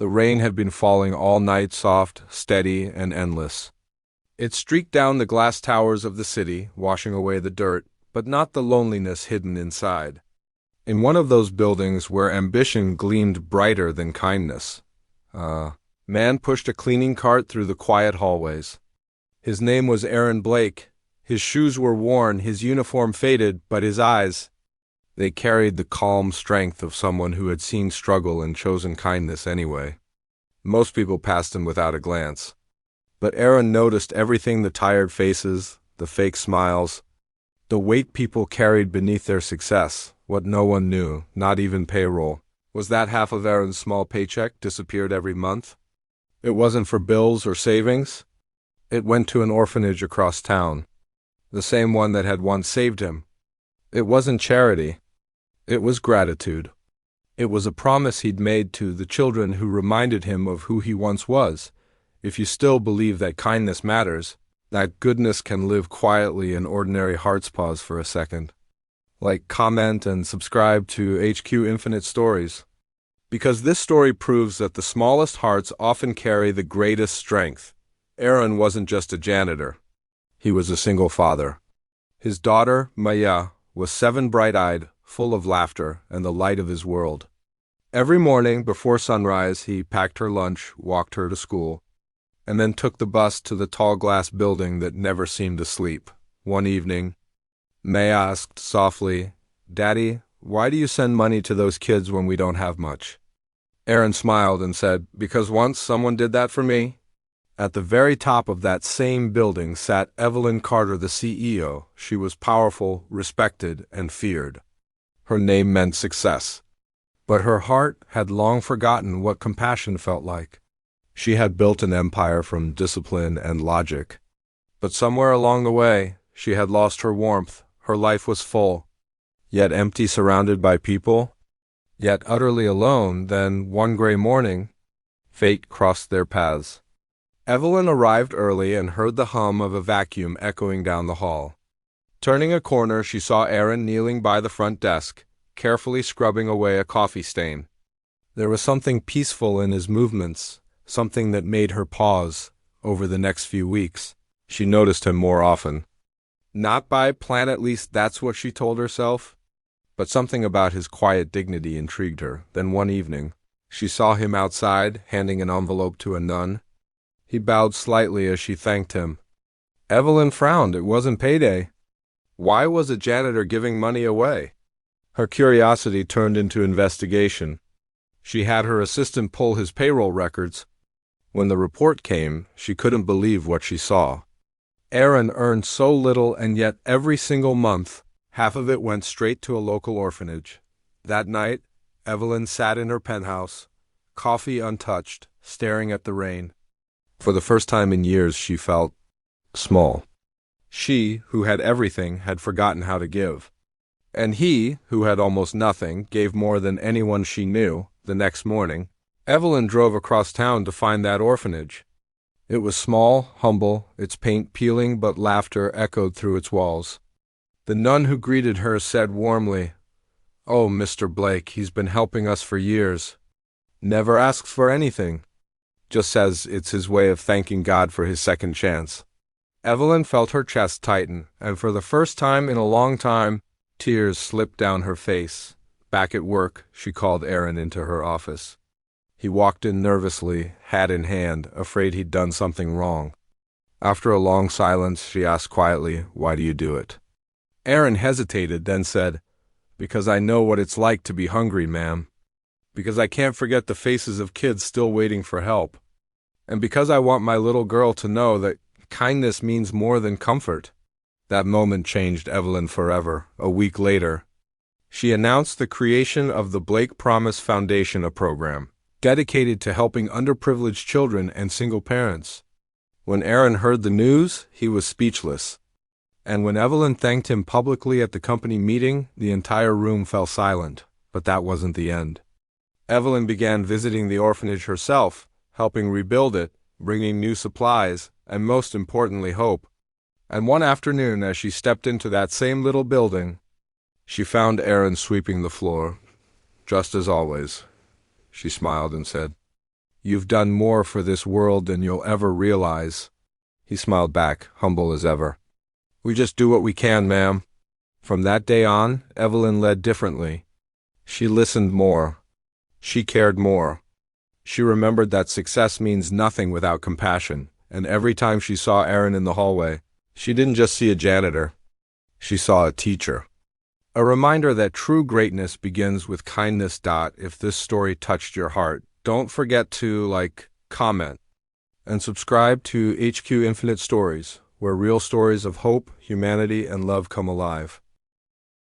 The rain had been falling all night, soft, steady, and endless. It streaked down the glass towers of the city, washing away the dirt, but not the loneliness hidden inside. In one of those buildings where ambition gleamed brighter than kindness, a man pushed a cleaning cart through the quiet hallways. His name was Aaron Blake. His shoes were worn, his uniform faded, but his eyes, they carried the calm strength of someone who had seen struggle and chosen kindness anyway. Most people passed him without a glance. But Aaron noticed everything: the tired faces, the fake smiles, the weight people carried beneath their success. What no one knew, not even payroll, was that half of Aaron's small paycheck disappeared every month. It wasn't for bills or savings. It went to an orphanage across town, the same one that had once saved him. It wasn't charity. It was gratitude. It was a promise he'd made to the children who reminded him of who he once was. If you still believe that kindness matters, that goodness can live quietly in ordinary hearts, pause for a second. Like, comment, and subscribe to HQ Infinite Stories. Because this story proves that the smallest hearts often carry the greatest strength. Aaron wasn't just a janitor. He was a single father. His daughter, Maya, was 7, bright-eyed, full of laughter and the light of his world. Every morning before sunrise, he packed her lunch, walked her to school, and then took the bus to the tall glass building that never seemed to sleep. One evening, Maya asked softly, "Daddy, why do you send money to those kids when we don't have much?" Aaron smiled and said, "Because once someone did that for me." At the very top of that same building sat Evelyn Carter, the CEO. She was powerful, respected, and feared. Her name meant success. But her heart had long forgotten what compassion felt like. She had built an empire from discipline and logic. But somewhere along the way, she had lost her warmth. Her life was full, yet empty, surrounded by people, yet utterly alone. Then, one gray morning, fate crossed their paths. Evelyn arrived early and heard the hum of a vacuum echoing down the hall. Turning a corner, she saw Aaron kneeling by the front desk, carefully scrubbing away a coffee stain. There was something peaceful in his movements, something that made her pause. Over the next few weeks, she noticed him more often. Not by plan, at least that's what she told herself, but something about his quiet dignity intrigued her. Then one evening, she saw him outside, handing an envelope to a nun. He bowed slightly as she thanked him. Evelyn frowned. It wasn't payday. Why was a janitor giving money away? Her curiosity turned into investigation. She had her assistant pull his payroll records. When the report came, she couldn't believe what she saw. Aaron earned so little, and yet every single month, half of it went straight to a local orphanage. That night, Evelyn sat in her penthouse, coffee untouched, staring at the rain. For the first time in years, she felt small. She, who had everything, had forgotten how to give. And he, who had almost nothing, gave more than anyone she knew. The next morning, Evelyn drove across town to find that orphanage. It was small, humble, its paint peeling, but laughter echoed through its walls. The nun who greeted her said warmly, "Oh, Mr. Blake, he's been helping us for years. Never asks for anything. Just says it's his way of thanking God for his second chance." Evelyn felt her chest tighten, and for the first time in a long time, tears slipped down her face. Back at work, she called Aaron into her office. He walked in nervously, hat in hand, afraid he'd done something wrong. After a long silence, she asked quietly, "Why do you do it?" Aaron hesitated, then said, "Because I know what it's like to be hungry, ma'am. Because I can't forget the faces of kids still waiting for help. And because I want my little girl to know that kindness means more than comfort." That moment changed Evelyn forever. A week later, she announced the creation of the Blake Promise Foundation, a program dedicated to helping underprivileged children and single parents. When Aaron heard the news, he was speechless. And when Evelyn thanked him publicly at the company meeting, the entire room fell silent. But that wasn't the end. Evelyn began visiting the orphanage herself, helping rebuild it, bringing new supplies, and most importantly, hope. And one afternoon, as she stepped into that same little building, she found Aaron sweeping the floor. "Just as always," she smiled and said. You've done more for this world than you'll ever realize. He smiled back, humble as ever. We just do what we can, ma'am. From that day on, Evelyn led differently. She listened more. She cared more. She remembered that success means nothing without compassion, and every time she saw Aaron in the hallway, she didn't just see a janitor. She saw a teacher. A reminder that true greatness begins with kindness. If this story touched your heart, don't forget to like, comment, and subscribe to HQ Infinite Stories, where real stories of hope, humanity, and love come alive.